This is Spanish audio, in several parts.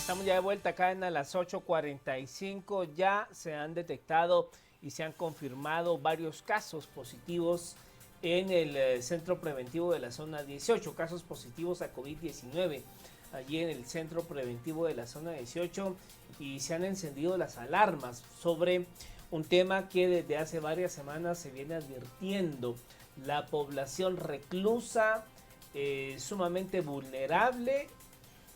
Estamos ya de vuelta acá en a las 8:45. Ya se han detectado y se han confirmado varios casos positivos en el centro preventivo de la zona 18, casos positivos a COVID-19 allí en el centro preventivo de la zona 18, y se han encendido las alarmas sobre un tema que desde hace varias semanas se viene advirtiendo: la población reclusa, sumamente vulnerable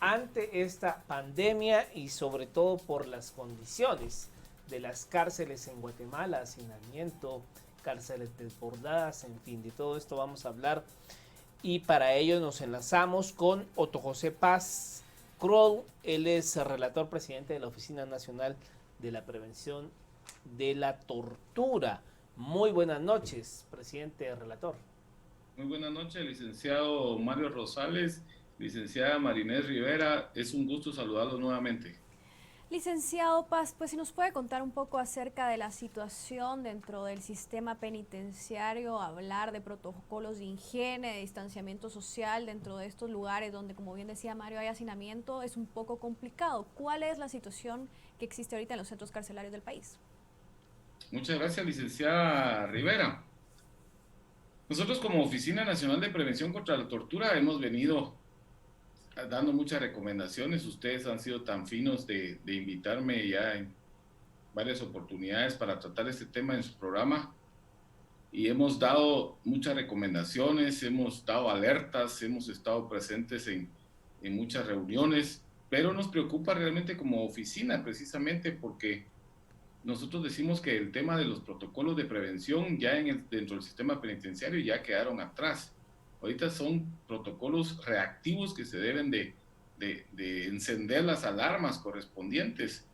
ante esta pandemia, y sobre todo por las condiciones de las cárceles en Guatemala, hacinamiento, cárceles desbordadas, en fin, de todo esto vamos a hablar. Y para ello nos enlazamos con Otto José Paz Kroll. Él es relator presidente de la Oficina Nacional de la Prevención de la Tortura. Muy buenas noches, presidente relator. Muy buenas noches, licenciado Mario Rosales, licenciada Marinés Rivera. Es un gusto saludarlos nuevamente. Licenciado Paz, pues si nos puede contar un poco acerca de la situación dentro del sistema penitenciario, hablar de protocolos de higiene, de distanciamiento social dentro de estos lugares donde, como bien decía Mario, hay hacinamiento, es un poco complicado. ¿Cuál es la situación que existe ahorita en los centros carcelarios del país? Muchas gracias, licenciada Rivera. Nosotros como Oficina Nacional de Prevención contra la Tortura hemos venido dando muchas recomendaciones. Ustedes han sido tan finos de invitarme ya en varias oportunidades para tratar este tema en su programa, y hemos dado muchas recomendaciones, hemos dado alertas, hemos estado presentes en muchas reuniones, pero nos preocupa realmente como oficina, precisamente porque nosotros decimos que el tema de los protocolos de prevención ya dentro del sistema penitenciario ya quedaron atrás. Ahorita son protocolos reactivos que se deben de encender las alarmas correspondientes,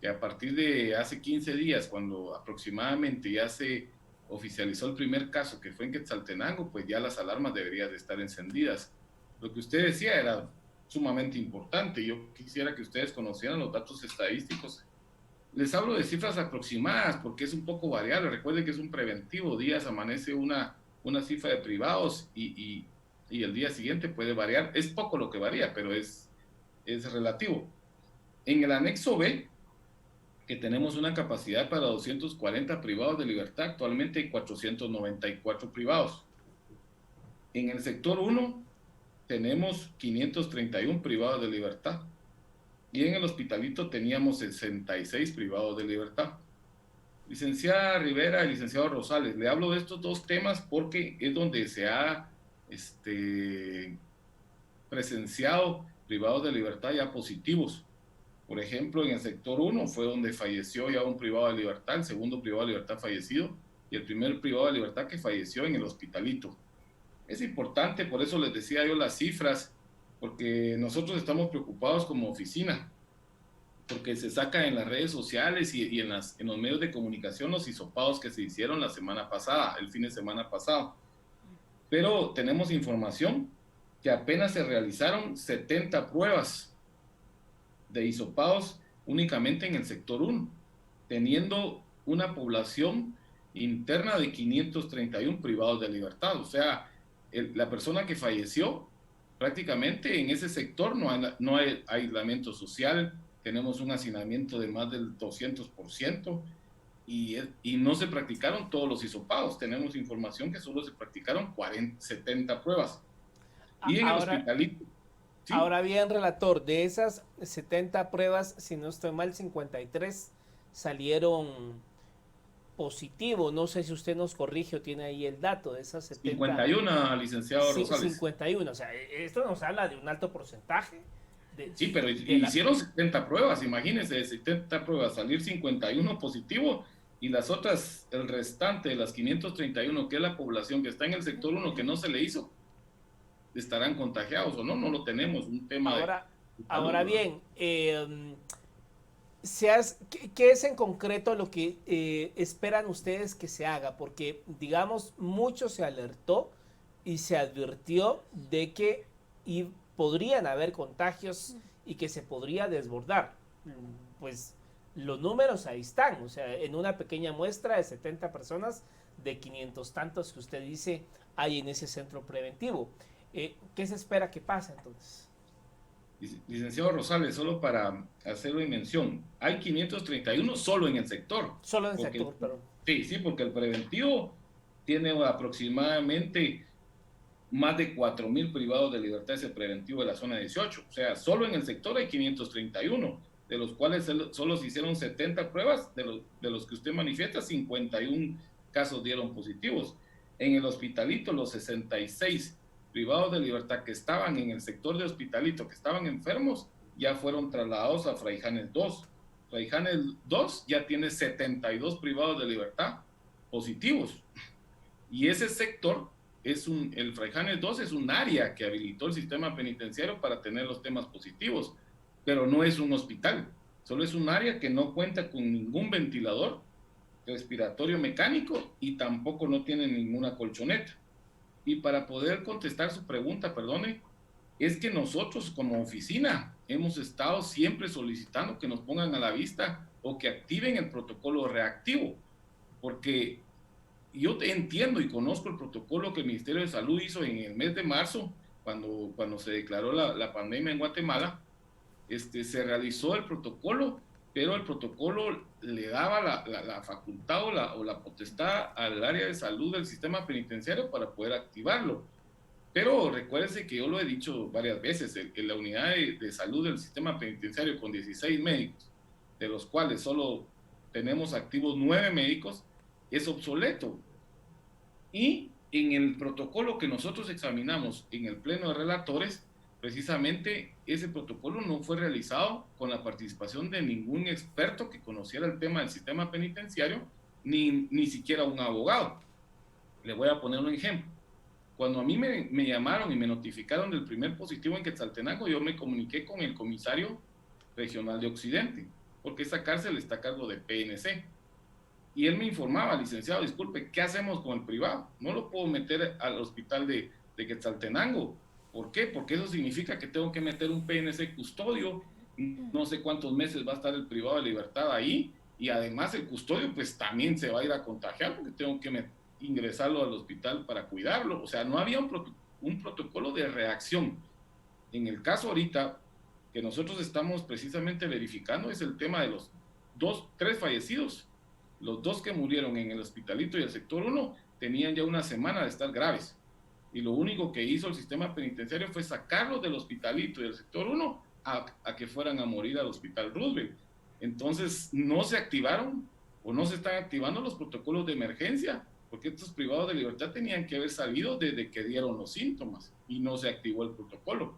que a partir de hace 15 días, cuando aproximadamente ya se oficializó el primer caso, que fue en Quetzaltenango, pues ya las alarmas deberían de estar encendidas. Lo que usted decía era sumamente importante. Yo quisiera que ustedes conocieran los datos estadísticos. Les hablo de cifras aproximadas porque es un poco variable. Recuerden que es un preventivo. Días amanece una cifra de privados y el día siguiente puede variar. Es poco lo que varía, pero es relativo. En el anexo B, que tenemos una capacidad para 240 privados de libertad, actualmente hay 494 privados. En el sector 1 tenemos 531 privados de libertad, y en el Hospitalito teníamos 66 privados de libertad. Licenciada Rivera y licenciado Rosales, le hablo de estos dos temas porque es donde se ha presenciado privados de libertad ya positivos. Por ejemplo, en el sector 1 fue donde falleció ya un privado de libertad, el segundo privado de libertad fallecido, y el primer privado de libertad que falleció en el Hospitalito. Es importante, por eso les decía yo las cifras, porque nosotros estamos preocupados como oficina, porque se saca en las redes sociales y en los medios de comunicación los hisopados que se hicieron la semana pasada, el fin de semana pasado. Pero tenemos información que apenas se realizaron 70 pruebas de hisopados únicamente en el sector 1, teniendo una población interna de 531 privados de libertad. O sea, la persona que falleció, prácticamente en ese sector no hay aislamiento social, tenemos un hacinamiento de más del 200%, y no se practicaron todos los hisopados. Tenemos información que solo se practicaron 70 pruebas. Y en el Ahora, hospitalito, ¿sí? ahora bien, relator, de esas 70 pruebas, si no estoy mal, 53 salieron positivos. No sé si usted nos corrige o tiene ahí el dato de esas 70. 51, licenciado Rosales. 51, o sea, esto nos habla de un alto porcentaje de, Sí, pero de la... hicieron 70 pruebas, imagínense, de 70 pruebas, salir 51 positivo, y las otras, el restante de las 531, que es la población que está en el sector 1 que no se le hizo, estarán contagiados o no, no lo tenemos, un tema Ahora, de salud, ahora ¿verdad? bien, ¿qué es en concreto lo que esperan ustedes que se haga? Porque, digamos, mucho se alertó y se advirtió de que podrían haber contagios y que se podría desbordar. Pues los números ahí están, o sea, en una pequeña muestra de 70 personas, de 500 tantos que usted dice hay en ese centro preventivo. ¿Qué se espera que pase entonces? Licenciado Rosales, solo para hacer una mención, hay 531 solo en el sector. Solo en el Porque, sector, perdón. sí, porque el preventivo tiene aproximadamente más de 4.000 privados de libertad ese preventivo de la zona 18. O sea, solo en el sector hay 531, de los cuales solo se hicieron 70 pruebas, de los que usted manifiesta, 51 casos dieron positivos. En el Hospitalito, los 66 privados de libertad que estaban en el sector de Hospitalito, que estaban enfermos, ya fueron trasladados a Fraijanes 2. Fraijanes 2 ya tiene 72 privados de libertad positivos. Y ese sector el Fraijanes 2 es un área que habilitó el sistema penitenciario para tener los temas positivos, pero no es un hospital, solo es un área que no cuenta con ningún ventilador respiratorio mecánico y tampoco no tiene ninguna colchoneta. Y para poder contestar su pregunta, perdone, es que nosotros como oficina hemos estado siempre solicitando que nos pongan a la vista o que activen el protocolo reactivo, porque yo entiendo y conozco el protocolo que el Ministerio de Salud hizo en el mes de marzo, cuando se declaró la pandemia en Guatemala. Se realizó el protocolo, pero el protocolo le daba la facultad o la potestad al área de salud del sistema penitenciario para poder activarlo. Pero recuérdense que yo lo he dicho varias veces, en la unidad de salud del sistema penitenciario con 16 médicos, de los cuales solo tenemos activos 9 médicos, es obsoleto. Y en el protocolo que nosotros examinamos en el pleno de relatores, precisamente ese protocolo no fue realizado con la participación de ningún experto que conociera el tema del sistema penitenciario, ni siquiera un abogado. Le voy a poner un ejemplo. Cuando a mí me llamaron y me notificaron del primer positivo en Quetzaltenango, yo me comuniqué con el comisario regional de Occidente, porque esa cárcel está a cargo de PNC. Y él me informaba, licenciado, disculpe, ¿qué hacemos con el privado? No lo puedo meter al hospital de Quetzaltenango. ¿Por qué? Porque eso significa que tengo que meter un PNC custodio, no sé cuántos meses va a estar el privado de libertad ahí, y además el custodio pues también se va a ir a contagiar porque tengo que ingresarlo al hospital para cuidarlo. O sea, no había un protocolo de reacción. En el caso ahorita que nosotros estamos precisamente verificando es el tema de los 3 fallecidos. Los 2 que murieron en el Hospitalito y el sector 1 tenían ya una semana de estar graves. Y lo único que hizo el sistema penitenciario fue sacarlos del Hospitalito y del sector 1 a que fueran a morir al Hospital Roosevelt. Entonces no se activaron o no se están activando los protocolos de emergencia, porque estos privados de libertad tenían que haber salido desde que dieron los síntomas y no se activó el protocolo.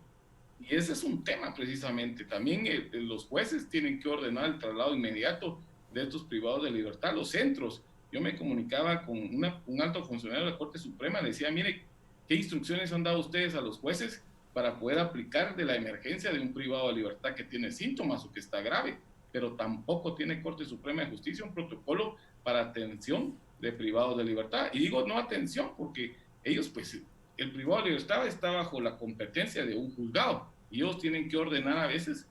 Y ese es un tema precisamente. También los jueces tienen que ordenar el traslado inmediato de estos privados de libertad, los centros. Yo me comunicaba con un alto funcionario de la Corte Suprema, le decía, mire, ¿qué instrucciones han dado ustedes a los jueces para poder aplicar de la emergencia de un privado de libertad que tiene síntomas o que está grave? Pero tampoco tiene Corte Suprema de Justicia un protocolo para atención de privados de libertad. Y digo no atención porque ellos, pues, el privado de libertad está bajo la competencia de un juzgado y ellos tienen que ordenar a veces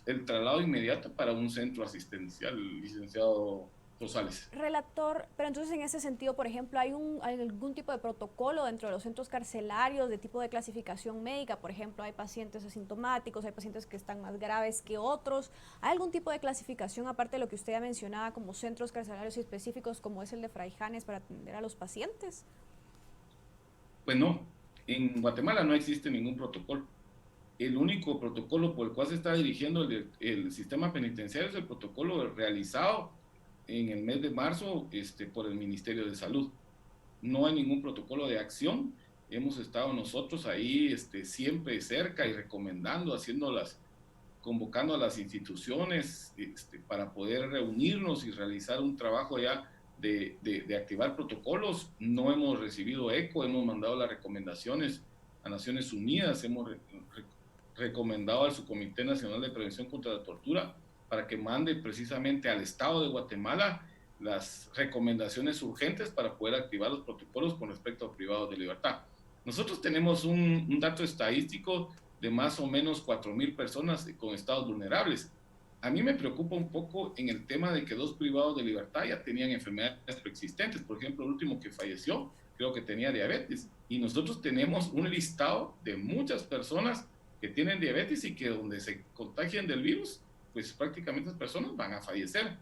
el traslado inmediato para un centro asistencial, licenciado Rosales. Relator, pero entonces en ese sentido, por ejemplo, ¿hay algún tipo de protocolo dentro de los centros carcelarios de tipo de clasificación médica? Por ejemplo, hay pacientes asintomáticos, hay pacientes que están más graves que otros. ¿Hay algún tipo de clasificación, aparte de lo que usted ya mencionaba, como centros carcelarios específicos, como es el de Fraijanes, para atender a los pacientes? Pues no, en Guatemala no existe ningún protocolo. El único protocolo por el cual se está dirigiendo el sistema penitenciario es el protocolo realizado en el mes de marzo por el Ministerio de Salud. No hay ningún protocolo de acción. Hemos estado nosotros ahí siempre cerca y recomendando, convocando a las instituciones para poder reunirnos y realizar un trabajo ya de activar protocolos. No hemos recibido eco, hemos mandado las recomendaciones a Naciones Unidas, hemos recomendado al Subcomité Nacional de Prevención contra la Tortura para que mande precisamente al Estado de Guatemala las recomendaciones urgentes para poder activar los protocolos con respecto a privados de libertad. Nosotros tenemos un dato estadístico de más o menos 4,000 personas con estados vulnerables. A mí me preocupa un poco en el tema de que 2 privados de libertad ya tenían enfermedades preexistentes. Por ejemplo, el último que falleció creo que tenía diabetes. Y nosotros tenemos un listado de muchas personas que tienen diabetes y que donde se contagian del virus, pues prácticamente las personas van a fallecer.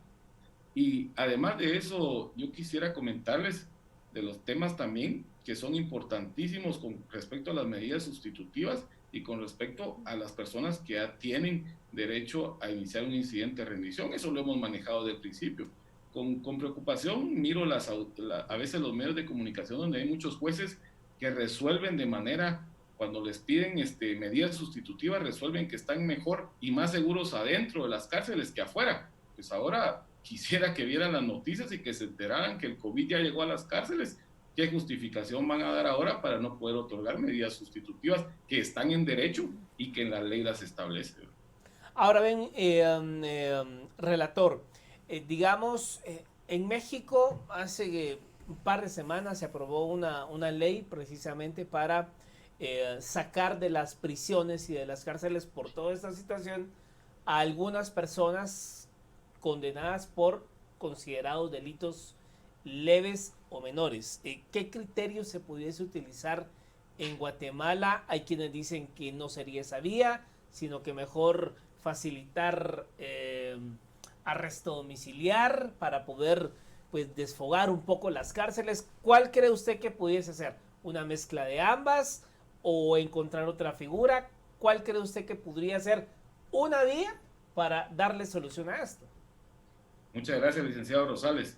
Y además de eso, yo quisiera comentarles de los temas también que son importantísimos con respecto a las medidas sustitutivas y con respecto a las personas que ya tienen derecho a iniciar un incidente de rendición. Eso lo hemos manejado desde el principio. Con preocupación miro a veces los medios de comunicación donde hay muchos jueces que resuelven de manera, cuando les piden medidas sustitutivas, resuelven que están mejor y más seguros adentro de las cárceles que afuera. Pues ahora quisiera que vieran las noticias y que se enteraran que el COVID ya llegó a las cárceles. ¿Qué justificación van a dar ahora para no poder otorgar medidas sustitutivas que están en derecho y que en la ley las establece? Ahora ven, relator, digamos, en México hace un par de semanas se aprobó una ley precisamente para sacar de las prisiones y de las cárceles por toda esta situación a algunas personas condenadas por considerados delitos leves o menores. ¿Qué criterios se pudiese utilizar en Guatemala? Hay quienes dicen que no sería esa vía, sino que mejor facilitar arresto domiciliar para poder pues desfogar un poco las cárceles. ¿Cuál cree usted que pudiese ser? ¿Una mezcla de ambas o encontrar otra figura? ¿Cuál cree usted que podría ser una vía para darle solución a esto? Muchas gracias, licenciado Rosales.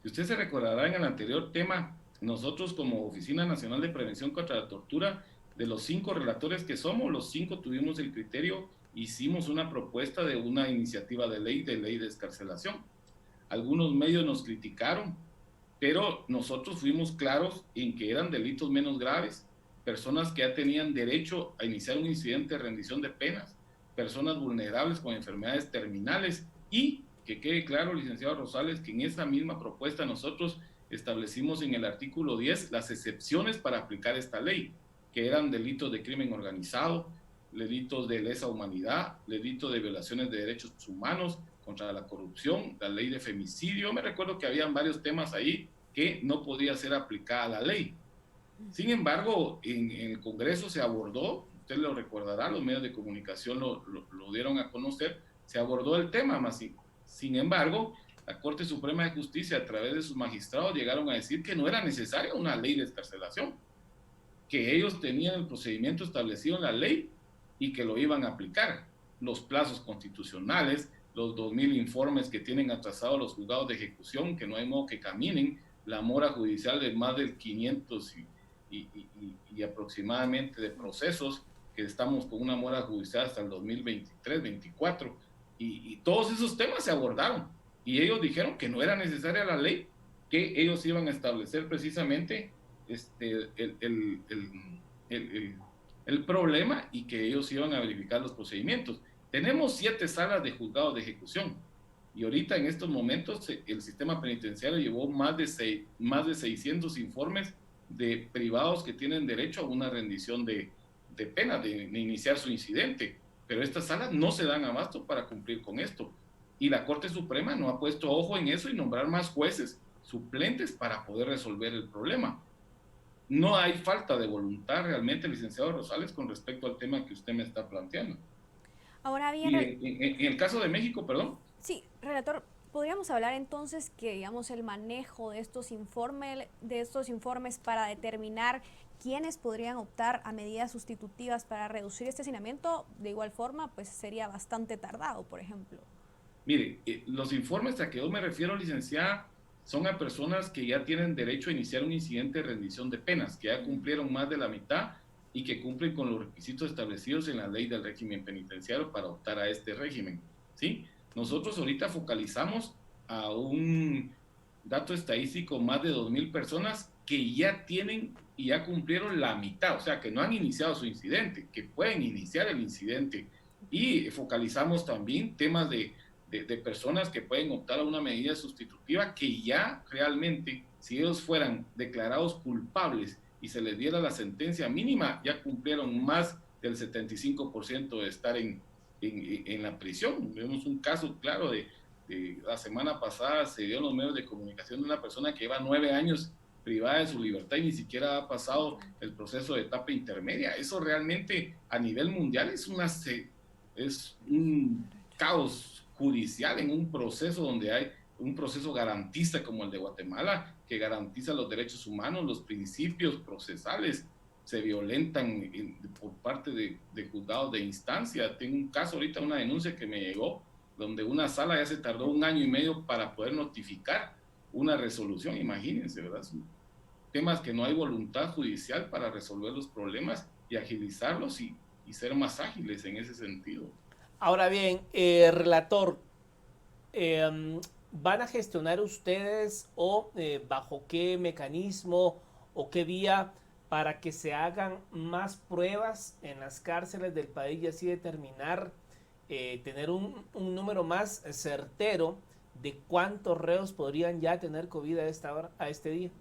Si usted se recordará en el anterior tema, nosotros como Oficina Nacional de Prevención contra la Tortura, de los 5 relatores que somos, los 5 tuvimos el criterio, hicimos una propuesta de una iniciativa de ley de excarcelación. Algunos medios nos criticaron, pero nosotros fuimos claros en que eran delitos menos graves, personas que ya tenían derecho a iniciar un incidente de rendición de penas, personas vulnerables con enfermedades terminales, y que quede claro, licenciado Rosales, que en esa misma propuesta nosotros establecimos en el artículo 10 las excepciones para aplicar esta ley, que eran delitos de crimen organizado, delitos de lesa humanidad, delitos de violaciones de derechos humanos, contra la corrupción, la ley de femicidio. Me recuerdo que habían varios temas ahí que no podía ser aplicada la ley. Sin embargo, en el Congreso se abordó, usted lo recordará, los medios de comunicación lo dieron a conocer, se abordó el tema, más sin embargo, la Corte Suprema de Justicia, a través de sus magistrados, llegaron a decir que no era necesaria una ley de excarcelación, que ellos tenían el procedimiento establecido en la ley y que lo iban a aplicar. Los plazos constitucionales, los 2.000 informes que tienen atrasados los juzgados de ejecución, que no hay modo que caminen, la mora judicial de más de 500 y aproximadamente de procesos, que estamos con una mora judicial hasta el 2023-24, y todos esos temas se abordaron, y ellos dijeron que no era necesaria la ley, que ellos iban a establecer precisamente el problema y que ellos iban a verificar los procedimientos. Tenemos 7 salas de juzgados de ejecución y ahorita en estos momentos el sistema penitenciario llevó más de 600 informes de privados que tienen derecho a una rendición de pena, de iniciar su incidente, pero estas salas no se dan abasto para cumplir con esto, y la Corte Suprema no ha puesto ojo en eso y nombrar más jueces suplentes para poder resolver el problema. No hay falta de voluntad realmente, licenciado Rosales, con respecto al tema que usted me está planteando. Ahora bien, y en el caso de México, perdón. Sí, relator, podríamos hablar entonces que, digamos, el manejo de estos informes para determinar quiénes podrían optar a medidas sustitutivas para reducir este hacinamiento, de igual forma, pues sería bastante tardado, por ejemplo. Mire, los informes a que yo me refiero, licenciada, son a personas que ya tienen derecho a iniciar un incidente de rendición de penas, que ya cumplieron más de la mitad y que cumplen con los requisitos establecidos en la ley del régimen penitenciario para optar a este régimen, ¿sí? Nosotros ahorita focalizamos a un dato estadístico, más de 2.000 personas que ya tienen y ya cumplieron la mitad, o sea, que no han iniciado su incidente, que pueden iniciar el incidente. Y focalizamos también temas de personas que pueden optar a una medida sustitutiva, que ya realmente, si ellos fueran declarados culpables y se les diera la sentencia mínima, ya cumplieron más del 75% de estar en la prisión. Vemos un caso claro de la semana pasada, se dio en los medios de comunicación de una persona que lleva 9 años privada de su libertad y ni siquiera ha pasado el proceso de etapa intermedia. Eso realmente a nivel mundial es un caos judicial en un proceso donde hay un proceso garantista como el de Guatemala, que garantiza los derechos humanos, los principios procesales se violentan por parte de juzgados de instancia. Tengo un caso ahorita, una denuncia que me llegó, donde una sala ya se tardó 1 año y medio para poder notificar una resolución, imagínense, ¿verdad? Son temas que no hay voluntad judicial para resolver los problemas y agilizarlos y ser más ágiles en ese sentido. Ahora bien, relator, ¿van a gestionar ustedes o bajo qué mecanismo o qué vía para que se hagan más pruebas en las cárceles del país y así determinar, tener un número más certero de cuántos reos podrían ya tener COVID a esta hora, a este día?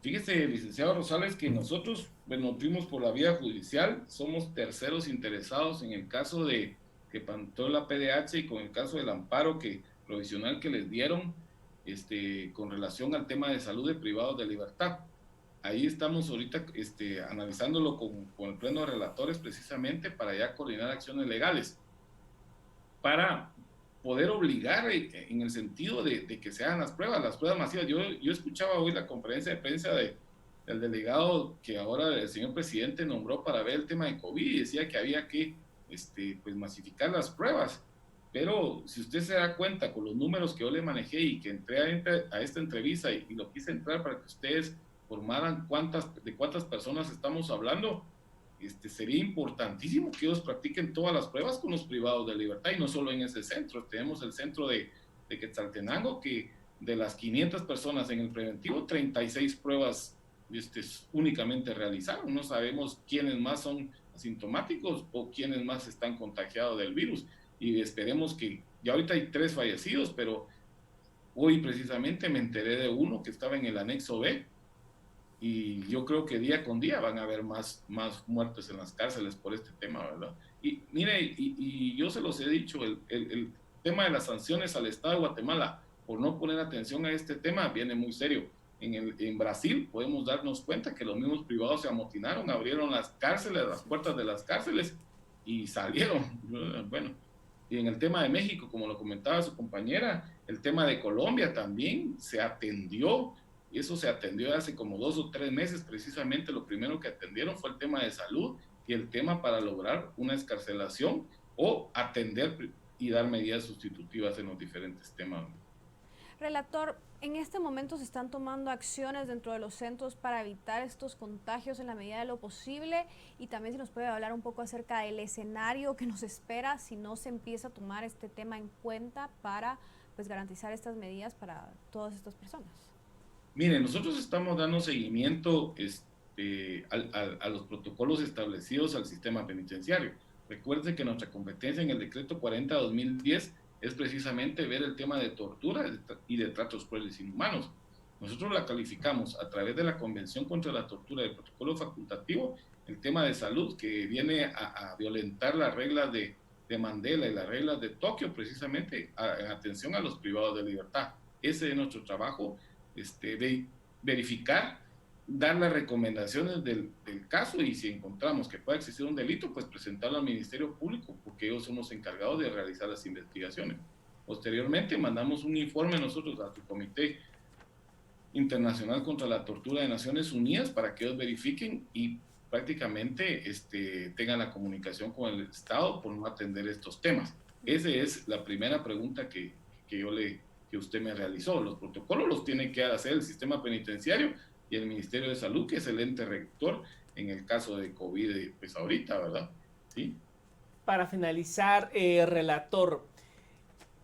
Fíjese, licenciado Rosales, que nosotros, bueno, fuimos por la vía judicial, somos terceros interesados en el caso de que plantó la PDH y con el caso del amparo provisional que les dieron con relación al tema de salud de privados de libertad. Ahí estamos ahorita analizándolo con el pleno de relatores precisamente para ya coordinar acciones legales, para poder obligar en el sentido de que se hagan las pruebas masivas. Yo escuchaba hoy la conferencia de prensa del delegado que ahora el señor presidente nombró para ver el tema de COVID y decía que había que pues masificar las pruebas. Pero si usted se da cuenta con los números que yo le manejé y que entré a esta entrevista y lo quise entrar para que ustedes formaran de cuántas personas estamos hablando, sería importantísimo que ellos practiquen todas las pruebas con los privados de libertad y no solo en ese centro. Tenemos el centro de Quetzaltenango, que de las 500 personas en el preventivo, 36 pruebas únicamente realizaron. No sabemos quiénes más son asintomáticos o quiénes más están contagiados del virus. Y esperemos que, ya ahorita hay 3 fallecidos, pero hoy precisamente me enteré de uno que estaba en el anexo B, y yo creo que día con día van a haber más muertes en las cárceles por este tema, ¿verdad? Y mire, y yo se los he dicho, el tema de las sanciones al Estado de Guatemala por no poner atención a este tema viene muy serio. En Brasil podemos darnos cuenta que los mismos privados se amotinaron, abrieron las cárceles, las puertas de las cárceles y salieron. Bueno, y en el tema de México, como lo comentaba su compañera, el tema de Colombia también se atendió, y eso se atendió hace como 2 o 3 meses. Precisamente lo primero que atendieron fue el tema de salud y el tema para lograr una excarcelación o atender y dar medidas sustitutivas en los diferentes temas. Relator, en este momento se están tomando acciones dentro de los centros para evitar estos contagios en la medida de lo posible, y también si nos puede hablar un poco acerca del escenario que nos espera si no se empieza a tomar este tema en cuenta para pues garantizar estas medidas para todas estas personas. Miren, nosotros estamos dando seguimiento a los protocolos establecidos al sistema penitenciario. Recuerden que nuestra competencia en el decreto 40/2010 es precisamente ver el tema de tortura y de tratos crueles e inhumanos. Nosotros la calificamos a través de la Convención contra la Tortura del protocolo facultativo, el tema de salud, que viene a violentar las reglas de Mandela y las reglas de Tokio, precisamente en atención a los privados de libertad. Ese es nuestro trabajo, de verificar, dar las recomendaciones del caso, y si encontramos que puede existir un delito, pues presentarlo al Ministerio Público, porque ellos son los encargados de realizar las investigaciones. Posteriormente mandamos un informe nosotros a su Comité Internacional contra la Tortura de Naciones Unidas para que ellos verifiquen y prácticamente tengan la comunicación con el Estado por no atender estos temas. Esa es la primera pregunta que usted me realizó. Los protocolos los tiene que hacer el sistema penitenciario y el Ministerio de Salud, que es el ente rector en el caso de COVID, pues ahorita, ¿verdad? ¿Sí? Para finalizar, relator,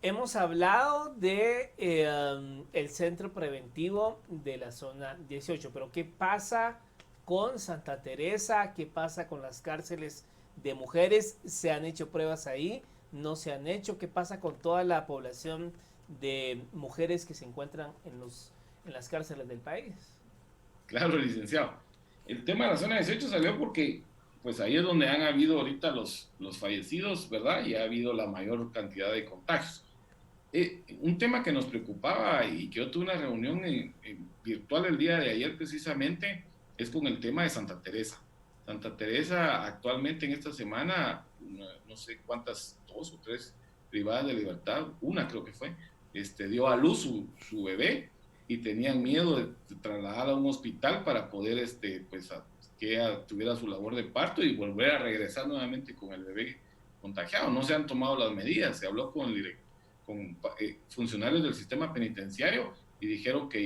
hemos hablado de el centro preventivo de la zona 18, pero ¿qué pasa con Santa Teresa? ¿Qué pasa con las cárceles de mujeres? ¿Se han hecho pruebas ahí? ¿No se han hecho? ¿Qué pasa con toda la población de mujeres que se encuentran en las cárceles del país? Claro, licenciado. El tema de la zona 18 salió porque pues ahí es donde han habido ahorita los fallecidos, ¿verdad? Y ha habido la mayor cantidad de contagios. Un tema que nos preocupaba y que yo tuve una reunión virtual el día de ayer precisamente es con el tema de Santa Teresa. Santa Teresa actualmente en esta semana, no sé cuántas, 2 o 3 privadas de libertad, una creo que fue, dio a luz su bebé y tenían miedo de trasladarla a un hospital para poder pues, que ella tuviera su labor de parto y volver a regresar nuevamente con el bebé contagiado. No se han tomado las medidas, se habló con funcionarios del sistema penitenciario y dijeron que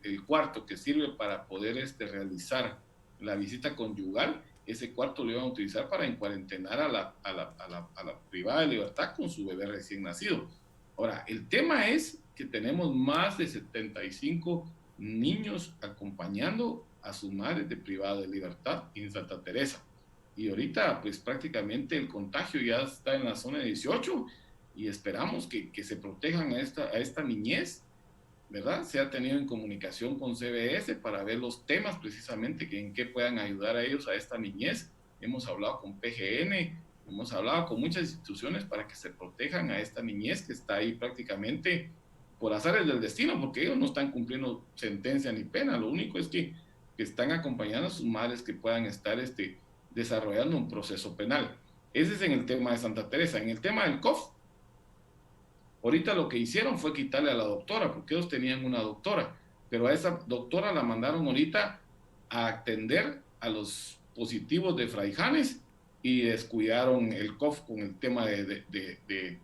el cuarto que sirve para poder realizar la visita conyugal, ese cuarto lo iban a utilizar para encuarentenar a la privada de libertad con su bebé recién nacido. Ahora, el tema es que tenemos más de 75 niños acompañando a sus madres de privada de libertad en Santa Teresa. Y ahorita, pues prácticamente el contagio ya está en la zona de 18 y esperamos que se protejan a esta niñez, ¿verdad? Se ha tenido en comunicación con CBS para ver los temas precisamente en qué puedan ayudar a ellos, a esta niñez. Hemos hablado con PGN, hemos hablado con muchas instituciones para que se protejan a esta niñez que está ahí prácticamente por azares del destino, porque ellos no están cumpliendo sentencia ni pena, lo único es que están acompañando a sus madres que puedan estar desarrollando un proceso penal. Ese es en el tema de Santa Teresa. En el tema del COF, ahorita lo que hicieron fue quitarle a la doctora, porque ellos tenían una doctora, pero a esa doctora la mandaron ahorita a atender a los positivos de Fraijanes y descuidaron el COF con el tema de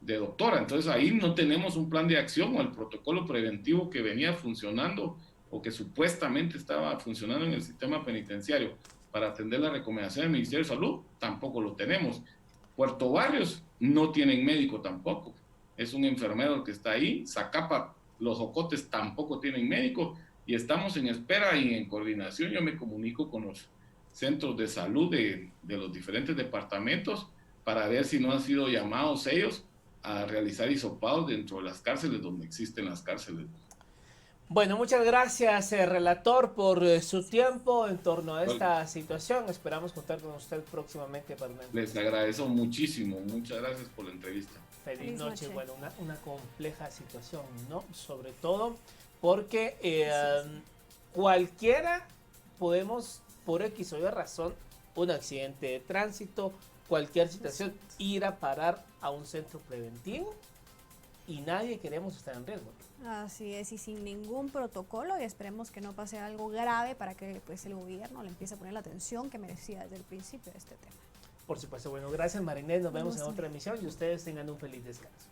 doctora. Entonces ahí no tenemos un plan de acción o el protocolo preventivo que venía funcionando o que supuestamente estaba funcionando en el sistema penitenciario para atender la recomendación del Ministerio de Salud, tampoco lo tenemos. Puerto Barrios no tienen médico tampoco. Es un enfermero que está ahí. Zacapa, los Jocotes tampoco tienen médico y estamos en espera y en coordinación. Yo me comunico con los centros de salud de los diferentes departamentos para ver si no han sido llamados ellos a realizar hisopados dentro de las cárceles donde existen las cárceles. Bueno, muchas gracias, relator, por su tiempo en torno a esta situación. Esperamos contar con usted próximamente, Fernando. Les agradezco muchísimo. Muchas gracias por la entrevista. Feliz noche. Bueno, una compleja situación, ¿no? Sobre todo porque cualquiera podemos, por X o Y razón, un accidente de tránsito, cualquier situación, ir a parar a un centro preventivo y nadie queremos estar en riesgo. Así es, y sin ningún protocolo, y esperemos que no pase algo grave para que pues, el gobierno le empiece a poner la atención que merecía desde el principio de este tema. Por supuesto. Bueno, gracias, Marinés. Nos vemos en otra emisión y ustedes tengan un feliz descanso.